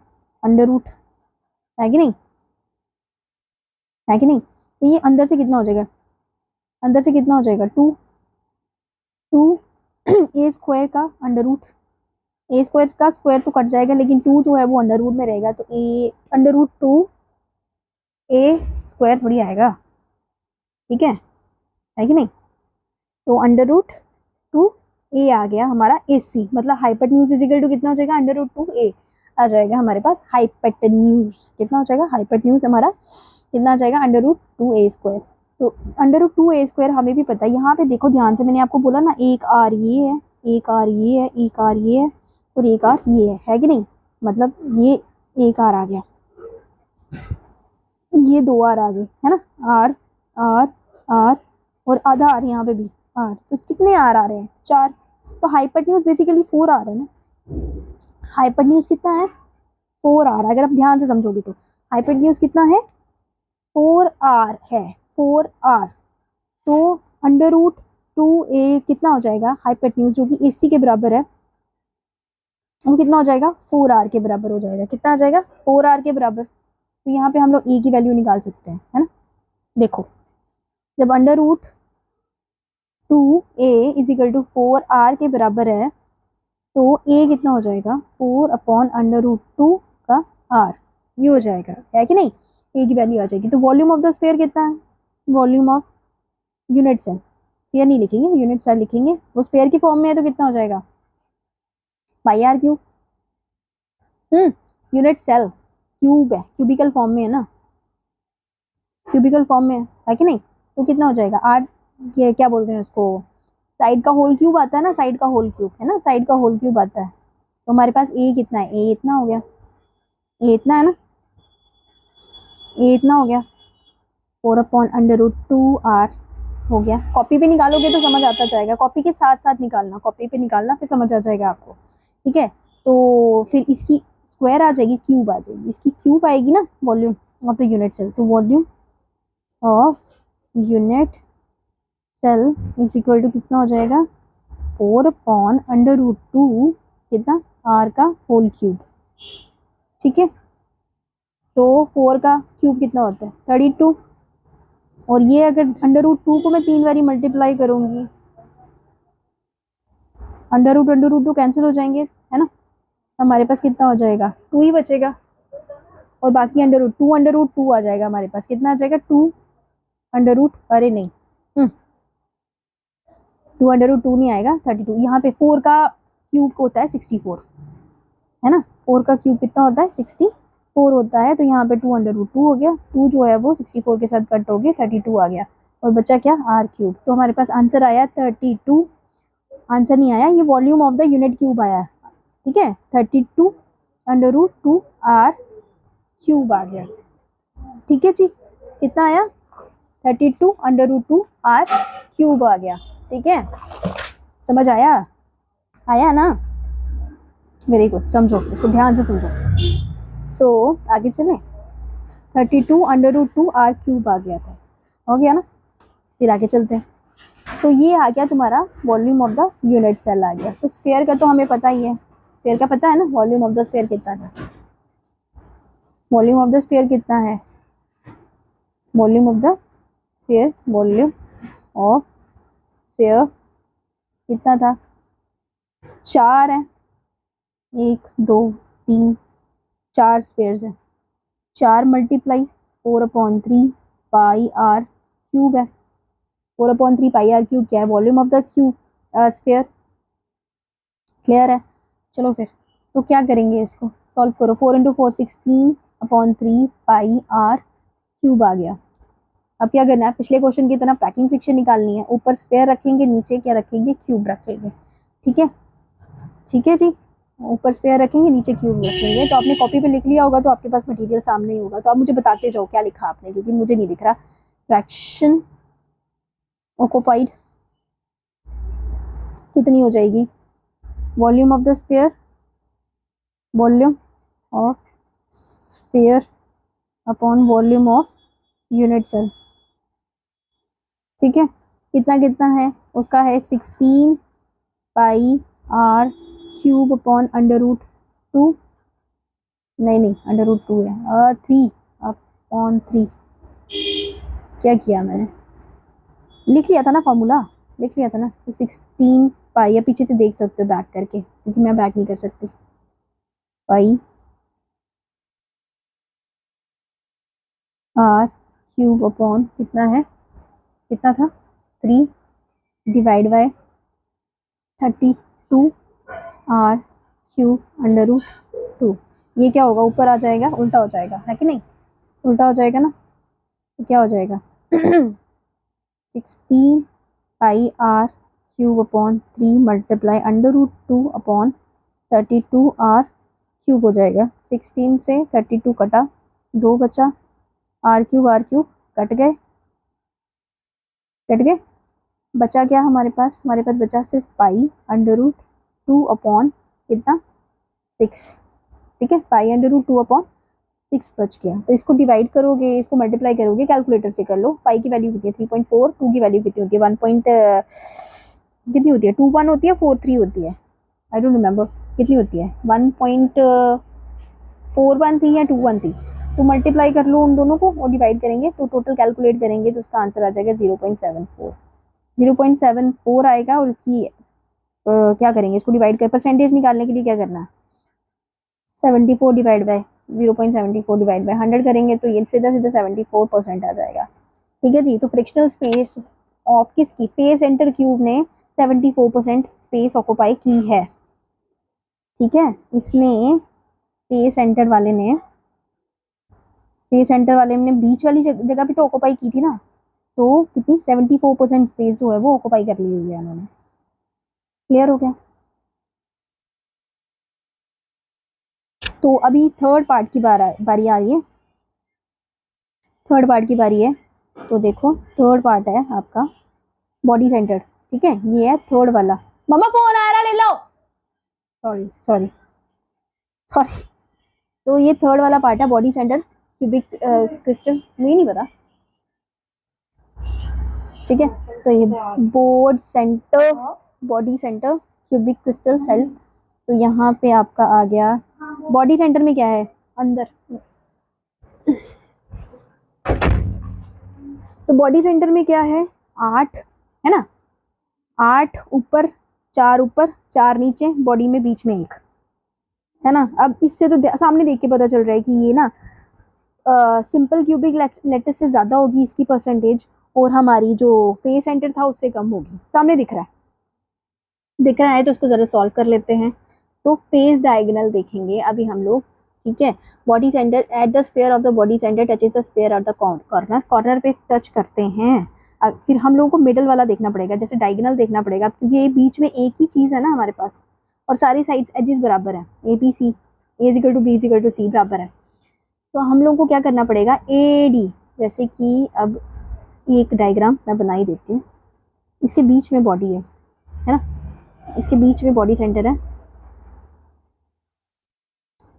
under root, है कि नहीं, है कि नहीं। तो ये अंदर से कितना हो जाएगा, अंदर से कितना हो जाएगा, टू ए स्क्वायर का अंडर रूट, ए स्क्वायर का स्क्वायर तो कट जाएगा लेकिन टू जो है वो अंडर रूट में रहेगा, तो A under root two a square थोड़ी आएगा, ठीक है कि नहीं। तो अंडर रूट टू ए आ गया हमारा ए सी, मतलब हाइपोटेन्यूज इज इक्वल टू कितना हो जाएगा, अंडर रूट टू ए आ जाएगा हमारे पास, हाइपोटेन्यूज कितना हो जाएगा, हाइपोटेन्यूज हमारा कितना आ जाएगा, under root two a square. तो under root two a square हमें भी पता है, यहाँ पे देखो ध्यान से, मैंने आपको बोला ना, एक आर ये है, एक आर ये है, एक आर ये है और एक आर ये है कि नहीं, मतलब ये एक आर आ गया, ये दो आर आ गए, है ना, आर आर आर और आधा आर यहाँ पे भी आर, तो कितने आर आ रहे हैं, 4। तो हाइपोटेन्यूज बेसिकली 4 आर है ना, हाइपोटेन्यूज कितना है, 4 आर, अगर आप ध्यान से समझोगे तो हाइपोटेन्यूज कितना है, 4 आर है, 4 आर। तो अंडर रूट टू ए कितना हो जाएगा, हाइपोटेन्यूज जो कि ए सी के बराबर है, वो कितना हो जाएगा, 4 आर के बराबर हो जाएगा, कितना आ जाएगा, 4 आर के बराबर। तो यहाँ पे हम लोग ए की वैल्यू निकाल सकते हैं, है ना। देखो, जब under root two a is equal to 4 r के बराबर है, तो ए कितना हो जाएगा, 4 अपॉन अंडर रूट टू का आर, ये हो जाएगा, है कि नहीं, ए की वैल्यू आ जाएगी। तो वॉल्यूम ऑफ द स्फीयर कितना है, volume of unit cell, sphere नहीं लिखेंगे, यूनिट सेल लिखेंगे, वो स्फीयर की फॉर्म में है तो कितना हो जाएगा, pi are cube, unit cell cube है, क्यूबिकल फॉर्म में है ना, क्यूबिकल फॉर्म में है कि नहीं। तो कितना हो जाएगा, आर, ये क्या बोलते हैं उसको, साइड का होल क्यूब आता है ना, साइड का होल क्यूब है ना, साइड का होल क्यूब आता है। तो हमारे पास ए कितना है, ए इतना हो गया, ए इतना है ना, ए इतना हो गया, 4 upon under root two r हो गया। कॉपी पे निकालोगे तो समझ आता जाएगा, कॉपी के साथ साथ निकालना, कॉपी पे निकालना फिर समझ आ जाएगा आपको, ठीक है। तो फिर इसकी स्क्वायर आ जाएगी, क्यूब आ जाएगी, इसकी क्यूब आएगी ना, volume of the unit cell. तो volume of unit cell is equal to कितना हो जाएगा, 4 अपॉन अंडर रूट टू कितना, आर का होल क्यूब, ठीक है। तो 4 का क्यूब कितना होता है, 32, और ये अगर अंडर रूट टू को मैं 3 बारी मल्टीप्लाई करूंगी, अंडर रूट टू कैंसिल हो जाएंगे, है ना, हमारे पास कितना हो जाएगा, 2 ही बचेगा, और बाकी अंडर रूट टू आ जाएगा हमारे पास, कितना आ जाएगा, 2 अंडर रूट, अरे नहीं टू अंडर रूट टू नहीं आएगा, 32। यहाँ पे 4 का क्यूब होता है 64, है ना। 4 का क्यूब कितना होता है, 64 होता है। तो यहाँ पे 2 अंडर रूट टू हो गया, 2 जो है वो 64 के साथ कट हो गया, 32 आ गया, और बचा क्या, आर क्यूब। तो हमारे पास आंसर आया 32। आंसर नहीं आया, ये volume of the unit cube आया, ठीक है। 32 under root two R cube आ गया, ठीक है जी। कितना आया, 32 under root two R cube आ गया, ठीक है। समझ आया, आया ना, वेरी गुड। समझो इसको, ध्यान से समझो। सो आगे चलें। 32 under root two R cube आ गया था, हो गया ना। फिर आगे चलते हैं। तो ये आ गया तुम्हारा volume of the unit cell आ गया। तो स्फीयर का तो हमें पता ही है, स्फीयर का पता है ना, वॉल्यूम ऑफ द स्फीयर कितना था। वॉल्यूम ऑफ द स्फीयर कितना है, volume of the sphere, volume of sphere कितना था, 4 है, 1 2 3 4 स्फीयर्स है। 4 मल्टीप्लाई 4/3 पाई आर क्यूब है। 4/3 पाई आर क्यूब क्या है, volume of the cube sphere. Clear है, चलो फिर तो क्या करेंगे, इसको सॉल्व करो। 4 इंटू 4 16/3 पाई आर क्यूब आ गया। अब क्या करना है, पिछले क्वेश्चन की तरह पैकिंग फ्रिक्शन निकालनी है। ऊपर स्फीयर रखेंगे, नीचे क्या रखेंगे, क्यूब रखेंगे, ठीक है। ठीक है जी, ऊपर स्फीयर रखेंगे, नीचे क्यूब रखेंगे। तो आपने कॉपी पे लिख लिया होगा, तो आपके पास मटेरियल सामने ही होगा। तो आप मुझे बताते जाओ क्या लिखा आपने, क्योंकि मुझे नहीं दिख रहा। फ्रैक्शन ऑक्यूपाइड कितनी हो जाएगी, volume of the sphere, volume of sphere upon volume of unit cell, ठीक है। कितना कितना है उसका, है 16 pi are cube upon under root two, नहीं अंडर रूट टू है, 3/3। क्या किया मैंने, लिख लिया था ना फॉर्मूला, लिख लिया था ना। तो 16 पाई, या पीछे से देख सकते हो बैक करके, क्योंकि मैं बैक नहीं कर सकती। पाई आर क्यूब अपॉन कितना है, कितना था, 3 divide by 32 are cube under root two. ये क्या होगा, ऊपर आ जाएगा, उल्टा हो जाएगा, है कि नहीं, उल्टा हो जाएगा ना। तो क्या हो जाएगा 16 pi are cube upon 3 multiply under root two upon 32 are cube हो जाएगा। 16 से 32 कटा, 2 बचा, आर क्यूब कट गए, कट गए। बचा क्या हमारे पास, हमारे पास बचा सिर्फ pi under root two upon कितना, 6, ठीक है। Pi under root two upon 6 बच गया। तो इसको डिवाइड करोगे, इसको मल्टीप्लाई करोगे, कैलकुलेटर से कर लो। पाई की वैल्यू कितनी है 3.4, टू की वैल्यू कितनी होती है 1 कितनी होती है, 21 होती है, 43 होती है, आई डोंट रिमेम्बर कितनी होती है, 1.41 थी या 21 थी। तो मल्टीप्लाई कर लो उन दोनों को और डिवाइड करेंगे, तो टोटल कैलकुलेट करेंगे तो उसका आंसर आ जाएगा 0.74। 0.74 आएगा। और इसकी क्या करेंगे, इसको डिवाइड कर, परसेंटेज निकालने के लिए क्या करना है, 74 डिवाइड बाय 0.74 डिवाइड बाय 100 करेंगे, तो ये सीधा सीधा 74% आ जाएगा, ठीक है जी। तो फ्रिक्शनल स्पेस ऑफ किसकी, पे सेंटर क्यूब ने 74% स्पेस ऑक्यूपाई की है, ठीक है। इसने पे सेंटर वाले ने, पे सेंटर वाले ने बीच वाली जगह भी तो ऑक्यूपाई की थी ना। तो कितनी, 74% स्पेस जो है वो ऑक्यूपाई कर ली हुई है उन्होंने। क्लियर हो गया। तो अभी थर्ड पार्ट की बारी आ रही है, थर्ड पार्ट की बारी है। तो देखो थर्ड पार्ट है आपका बॉडी सेंटर, ठीक है। ये है थर्ड वाला। मम्मा फोन आ रहा, ले लो, सॉरी सॉरी सॉरी। तो ये थर्ड वाला पार्ट है, बॉडी सेंटर क्यूबिक क्रिस्टल, मुझे नहीं पता, ठीक है। तो ये board centre, body centre cubic crystal cell. तो यहाँ पे आपका आ गया, बॉडी सेंटर में क्या है, अंदर। तो बॉडी सेंटर में क्या है, 8 है ना, 8 ऊपर, 4 ऊपर 4 नीचे, बॉडी में बीच में 1, है ना। अब इससे तो सामने देख के पता चल रहा है कि ये ना सिंपल क्यूबिक लेटिस से ज़्यादा होगी इसकी परसेंटेज, और हमारी जो फेस सेंटर था उससे कम होगी। सामने दिख रहा है तो इसको ज़रा सॉल्व कर लेते हैं। तो फेस डायगोनल देखेंगे अभी हम लोग, ठीक है। Body centre at the sphere of the body centre touches the sphere at the corner, corner पे टच करते हैं। फिर हम लोगों को मिडल वाला देखना पड़ेगा, जैसे डायगोनल देखना पड़ेगा क्योंकि ये बीच में एक ही चीज़ है ना हमारे पास, और सारी साइड्स एजेस बराबर हैं, A B C, A equal to B equal to C बराबर है। तो हम लोग को क्या करना पड़ेगा, ए डी, जैसे कि अब एक डायग्राम मैं बना ही देती हूँ। इसके बीच में बॉडी है ना, इसके बीच में बॉडी सेंटर है।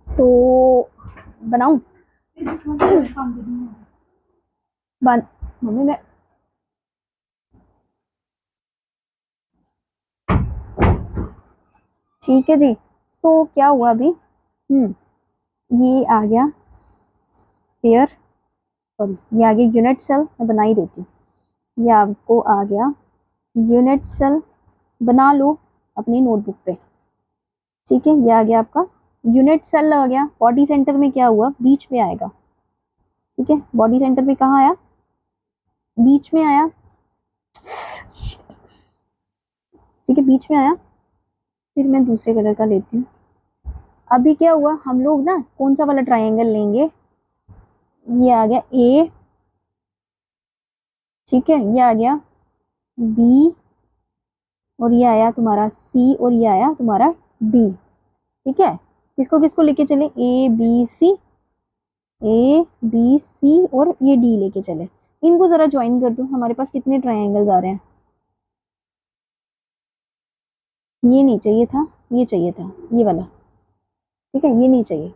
तो बनाऊं मम्मी मैं, ठीक है जी। तो क्या हुआ अभी, ये आ गया स्फीयर, सॉरी ये आ गया यूनिट सेल, मैं बना ही देती हूँ। ये आपको आ गया यूनिट सेल, बना लो अपनी नोटबुक पे, ठीक है। ये आ गया आपका यूनिट सेल आ गया। बॉडी सेंटर में क्या हुआ, बीच में आएगा, ठीक है। बॉडी सेंटर में कहाँ आया, बीच में आया, ठीक है, बीच में आया। फिर मैं दूसरे कलर का लेती हूँ। अभी क्या हुआ, हम लोग ना कौन सा वाला ट्राइंगल लेंगे, ये आ गया ए, ठीक है, ये आ गया बी, और ये आया तुम्हारा सी, और ये आया तुम्हारा डी, ठीक है। किसको किसको लेके चले, ए बी सी, ए बी सी और ये डी लेके चले। इनको जरा ज्वाइन कर दो, हमारे पास कितने ट्राइंगल्स आ रहे हैं। ये नहीं चाहिए था, ये चाहिए था, ये वाला, ठीक है। ये नहीं चाहिए,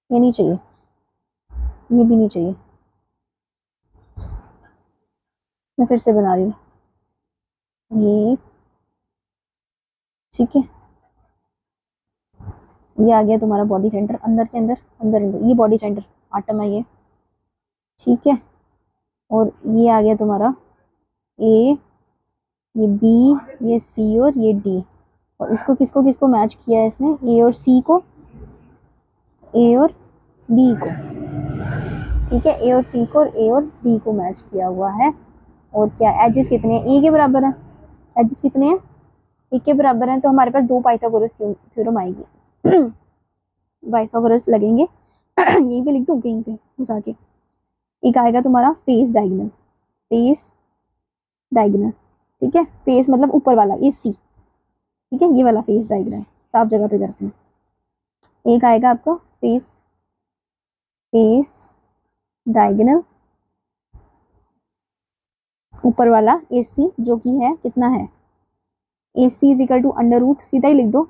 ये नहीं चाहिए, ये भी नहीं चाहिए। मैं फिर से बना रही हूँ ये, ठीक है। ये आ गया तुम्हारा बॉडी सेंटर, अंदर के अंदर, अंदर अंदर, ये बॉडी सेंटर आटम है ये, ठीक है। और ये आ गया तुम्हारा ए, ये बी, ये सी और ये डी। और इसको किसको किसको मैच किया है इसने, ए और सी को, ए और डी को, ठीक है। ए और सी को और ए और डी को मैच किया हुआ है। और क्या एजेस कितने हैं, ए के बराबर है, एजेस कितने हैं, एक के बराबर हैं। तो हमारे पास दो पाइथागोरस थ्योरम आएगी, पाइथागोरस लगेंगे यहीं पे लिख दूं, कहीं पे घुसा के। एक आएगा तुम्हारा फेस डायगोनल, फेस डायगोनल, ठीक है। फेस मतलब ऊपर वाला, ए सी, ठीक है, ये वाला फेस डायग्राम साफ जगह पे करते हैं। एक आएगा आपका फेस, फेस डायगोनल, ऊपर वाला ए सी जो कि है कितना है, A C is equal to under root, सीधा ही लिख दो,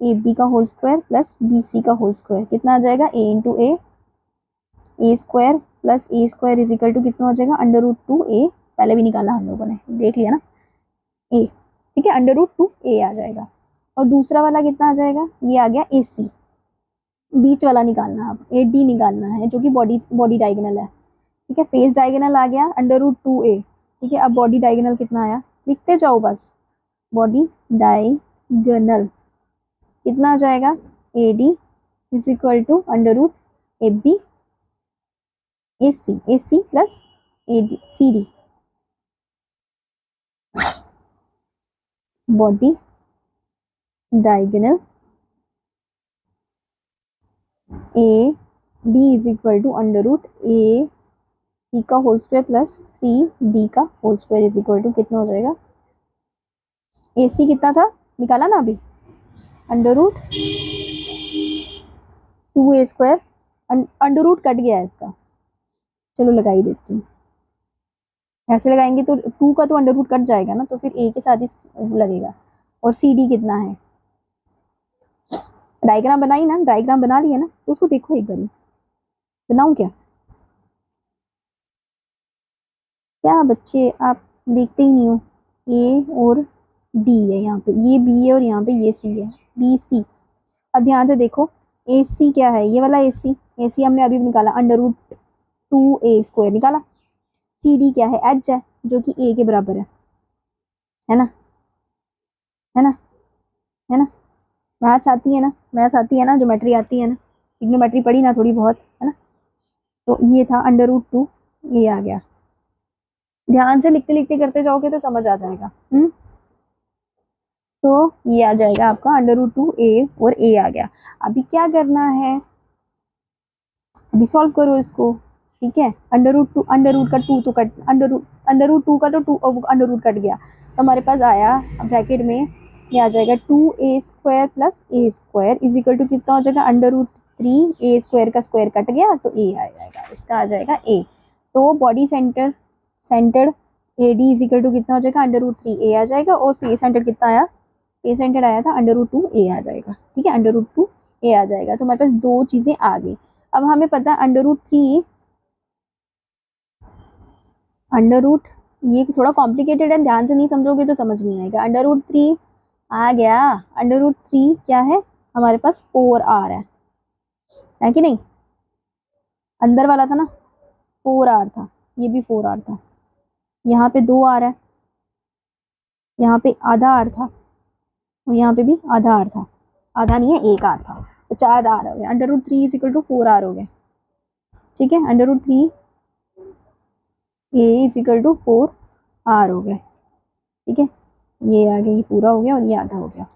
ए बी का whole square plus B C का होल स्क्वायर, कितना आ जाएगा, A square plus A square is equal to कितना हो जाएगा, अंडर रूट टू ए, पहले भी निकाला हम लोगों ने, देख लिया ना, ए, ठीक है, अंडर रूट टू ए आ जाएगा। और दूसरा वाला कितना आ जाएगा, ये आ गया ए सी, बीच वाला निकालना है, अब ए डी निकालना है जो कि बॉडी बॉडी डायगोनल है, ठीक है। फेस डायगोनल आ गया अंडर रूट टू ए, ठीक है। अब बॉडी डायगोनल कितना आया, लिखते जाओ बस, बॉडी डायगोनल कितना आ जाएगा, A D is equal to under root A B, A C plus A D C D, body diagonal A D is equal to under root A C का whole square plus C D का whole square is equal to कितना हो जाएगा, ए सी कितना था निकाला ना अभी, under root two a square, under root cut गया है इसका, चलो लगा ही देती हूँ। ऐसे लगाएंगे तो टू का तो अंडर रूट कट जाएगा ना, तो फिर ए के साथ ही लगेगा। और सी डी कितना है, डायग्राम बनाई ना, डायग्राम बना लिया ना, तो उसको देखो एक बार, बनाऊं क्या, क्या बच्चे आप देखते ही नहीं हो, ए और डी है यहाँ पे, ये बी है और यहाँ पे ये सी है, बी सी। अब ध्यान से देखो, ए सी क्या है, ये वाला ए सी हमने अभी निकाला, under root two a square निकाला। सी डी क्या है, एच है जो कि ए के बराबर है ना, है ना, है ना, मैथ्स आती है ना, मैथ्स आती है ना, ज्योमेट्री आती है ना, ट्रिग्नोमेट्री पढ़ी ना थोड़ी बहुत, है ना। तो ये था अंडर रूट टू, ये आ गया, ध्यान से लिखते लिखते करते जाओगे तो समझ आ जाएगा। तो ये आ जाएगा आपका √2a और a आ गया। अभी क्या करना है, अभी सॉल्व करो इसको, ठीक है। √2 अंडर रूट का 2 तो कट, अंडर रूट 2 का तो 2 अंडर रूट कट गया, तो हमारे पास आया ब्रैकेट में ये आ जाएगा 2a² plus a² is equal to कितना हो जाएगा, √3 a² का स्क्वायर कट गया तो a आ जाएगा, इसका आ जाएगा a। तो body centred AD is equal to कितना हो जाएगा, √3a आ जाएगा, और फेस सेंटर कितना आया, फेस सेंटर आया था √2a आ जाएगा, ठीक है, √2a आ जाएगा। तो हमारे पास दो चीजें आ गई। अब हमें पता है अंडर रूट, ये थोड़ा कॉम्प्लिकेटेड है, ध्यान से नहीं समझोगे तो समझ नहीं आएगा। √3 आ गया, √3 क्या है हमारे पास, 4r है कि नहीं, अंदर वाला था ना 4r था, ये भी 4r था, यहाँ पे 2r है, यहाँ पे आधा r था, और यहाँ पे भी आधा r था, आधा नहीं है 1r था, तो 4r हो गया, √3 इज इक्वल टू 4r हो गया, ठीक है। √3 a is equal to 4r हो गया, ठीक है, ये आ गया, ये पूरा हो गया और ये आधा हो गया।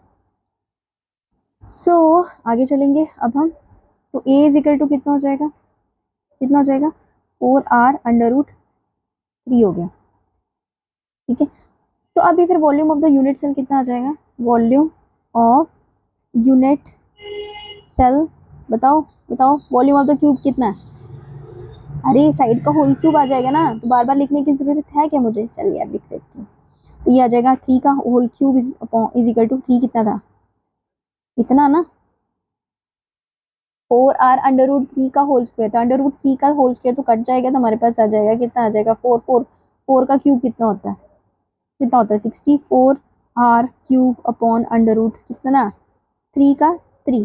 आगे चलेंगे अब हम, तो a इज इक्वल टू कितना हो जाएगा, कितना हो जाएगा, 4r √3 हो गया, ठीक है। तो अभी फिर volume of the unit cell कितना आ जाएगा, वॉल्यूम ऑफ यूनिट सेल, बताओ बताओ, वॉल्यूम ऑफ द क्यूब कितना है, अरे साइड का होल क्यूब आ जाएगा ना, तो बार बार लिखने की जरूरत है क्या मुझे, चलिए यार लिख देती हूँ। तो ये आ जाएगा 3 का whole cube is equal to 3 कितना था, इतना ना, 4r √3 का होल स्क्वायर, तो √3 का होल स्क्वायर तो कट जाएगा, तो हमारे पास आ जाएगा कितना, आ जाएगा 4 का क्यूब कितना होता है, कितना होता है 64r³ अपॉन अंडर रूट कितना, 3 का 3,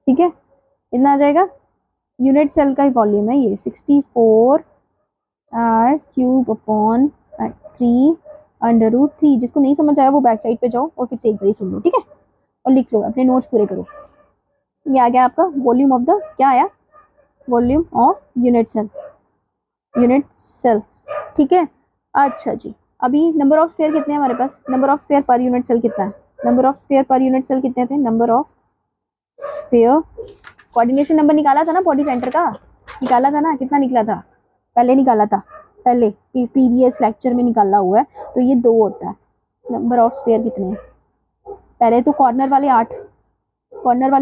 ठीक है, कितना आ जाएगा, यूनिट सेल का ही वॉल्यूम है ये, 64r³ अपॉन 3 √3। जिसको नहीं समझ आया वो बैक साइड पे जाओ और फिर से एक बार सुन लो, ठीक है, और लिख लो, अपने नोट्स पूरे करो। ये आ गया आपका वॉल्यूम ऑफ द, क्या आया, वॉल्यूम ऑफ यूनिट सेल, ठीक है। अच्छा जी, अभी नंबर ऑफ स्फीयर कितने हैं हमारे पास, number of sphere per unit cell कितना है, number of sphere per unit cell कितने थे, number of sphere, coordination number निकाला था ना बॉडी सेंटर का, निकाला था ना, कितना निकला था, पहले निकाला था, पहले प्रीवियस लेक्चर में निकाला हुआ है, तो ये 2 होता है। नंबर ऑफ स्फीयर कितने हैं, पहले तो कॉर्नर वाले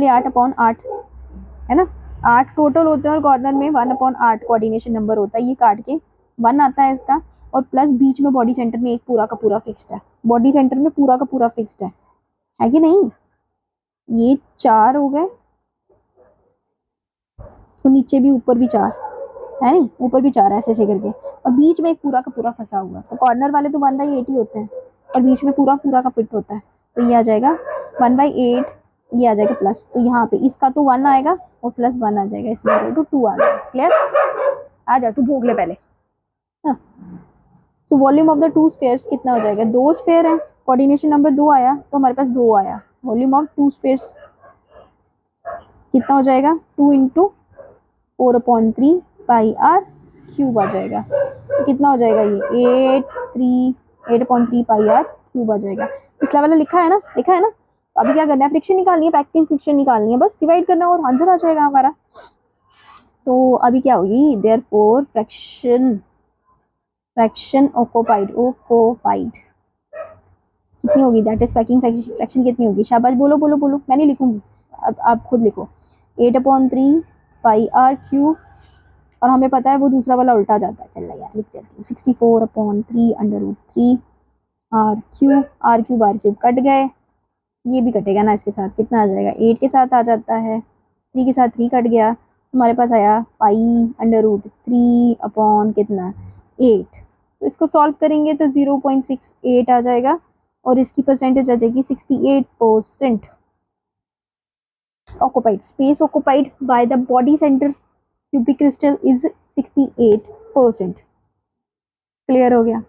8 अपॉन 8 है ना, 8 टोटल होते हैं, और कॉर्नर में 1/8 कोऑर्डिनेशन नंबर होता है, ये काट के 1 आता है इसका, और प्लस बीच में बॉडी सेंटर में एक पूरा का पूरा फिक्स्ड है, बॉडी सेंटर में पूरा का पूरा फिक्स्ड है कि नहीं, ये 4 हो गए, तो नीचे भी ऊपर भी 4 है, नहीं ऊपर भी 4 ऐसे ऐसे करके, और बीच में एक पूरा का पूरा फंसा हुआ, तो कॉर्नर वाले तो 1/8 ही होते हैं, और बीच में पूरा पूरा का फिट होता है, तो ये आ जाएगा 1/8, ये आ जाएगा प्लस, तो यहाँ पे इसका तो 1 आएगा और प्लस 1 आ जाएगा, इसलिए तो 2 आ गया, क्लियर, आ जा तू भोग ले पहले। हाँ, so volume of the 2 spheres कितना हो जाएगा, 2 स्फीयर है, कोऑर्डिनेशन नंबर 2 आया, तो हमारे पास 2 आया, वॉल्यूम ऑफ 2 स्फीयर्स कितना हो जाएगा, 2 इंटू 4/3 πr³ आ जाएगा, तो कितना हो जाएगा ये 8/3 πr³ आ जाएगा। पिछला वाला लिखा है ना, लिखा है ना, तो अभी क्या करना है, फ्रिक्शन निकालनी है, पैक्टिंग फ्रिक्शन निकालनी है, बस डिवाइड करना और आंसर आ जाएगा हमारा। तो अभी क्या होगी, देयरफॉर फ्रैक्शन ऑक्यूपाइड कितनी होगी, दैट इज पैकिंग फ्रैक्शन कितनी होगी, शाबाश बोलो बोलो बोलो, मैं नहीं लिखूंगी, अब आप खुद लिखो, 8/3 πr³, और हमें पता है वो दूसरा वाला उल्टा जाता है, चल यार लिख देती हूँ, 64/3 √3 r³ कट गए, ये भी कटेगा ना इसके साथ, कितना आ जाएगा, 8 के साथ आ जाता है, 3 के साथ 3 कट गया, हमारे पास आया π√3 अपॉन कितना 8, तो इसको सॉल्व करेंगे तो 0.68 आ जाएगा, और इसकी परसेंटेज आ जाएगी 68%। occupied space occupied by the body center cubic crystal is 68%। Clear हो गया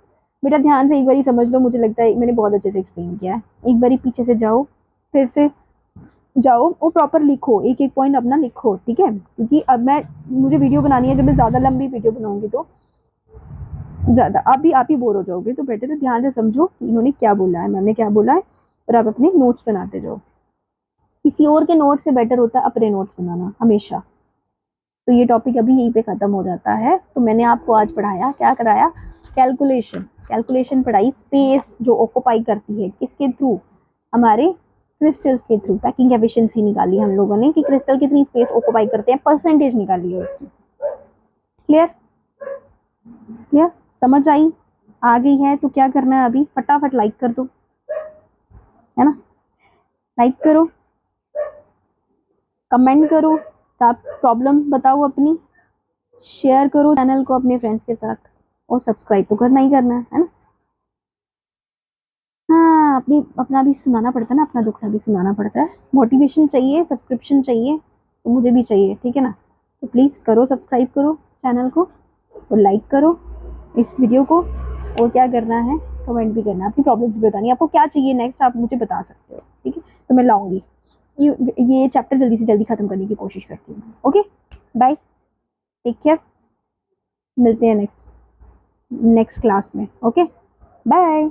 बेटा, ध्यान से एक बारी समझ लो, मुझे लगता है मैंने बहुत अच्छे से एक्सप्लेन किया है, एक बारी पीछे से जाओ, फिर से जाओ और प्रॉपर लिखो, एक एक पॉइंट अपना लिखो, ठीक है, क्योंकि अब मुझे वीडियो बनानी है, जब मैं ज़्यादा लंबी वीडियो बनाऊंगी तो ज़्यादा आप ही बोर हो जाओगे, तो बेटर है ध्यान से समझो कि इन्होंने क्या बोला है, मैम ने क्या बोला है, और आप अपने नोट्स बनाते जाओ। किसी और के नोट्स से बेटर होता है अपने नोट्स बनाना हमेशा। तो ये टॉपिक अभी यहीं पे ख़त्म हो जाता है। तो मैंने आपको आज पढ़ाया, क्या कराया, कैलकुलेशन। कैलकुलेशन पढ़ाई, स्पेस जो ऑक्यूपाई करती है किसके थ्रू, हमारे क्रिस्टल्स के थ्रू। पैकिंग एफिशिएंसी निकाली हम लोगों ने कि क्रिस्टल कितनी स्पेस ऑक्यूपाई करते हैं, परसेंटेज निकाली है उसकी। क्लियर, क्लियर, समझ आई, आ गई है तो क्या करना है अभी, फटाफट लाइक कर दो, है ना, लाइक करो, कमेंट करो, आप प्रॉब्लम बताओ अपनी, शेयर करो चैनल को अपने फ्रेंड्स के साथ, और सब्सक्राइब तो करना ही करना है ना। हाँ, अपनी अपना भी सुनाना पड़ता है ना, अपना दुखड़ा भी सुनाना पड़ता है। मोटिवेशन चाहिए, सब्सक्रिप्शन चाहिए, तो मुझे भी चाहिए, ठीक है ना। तो प्लीज़ करो, सब्सक्राइब करो चैनल को, और लाइक करो इस वीडियो को, और क्या करना है, कमेंट भी करना, अपनी प्रॉब्लम भी बतानी, आपको क्या चाहिए नेक्स्ट आप मुझे बता सकते हो, ठीक है। तो मैं लाऊंगी ये चैप्टर जल्दी से जल्दी ख़त्म करने की कोशिश करती हूँ। ओके, बाय, टेक केयर, मिलते हैं नेक्स्ट नेक्स्ट क्लास में। Okay, bye.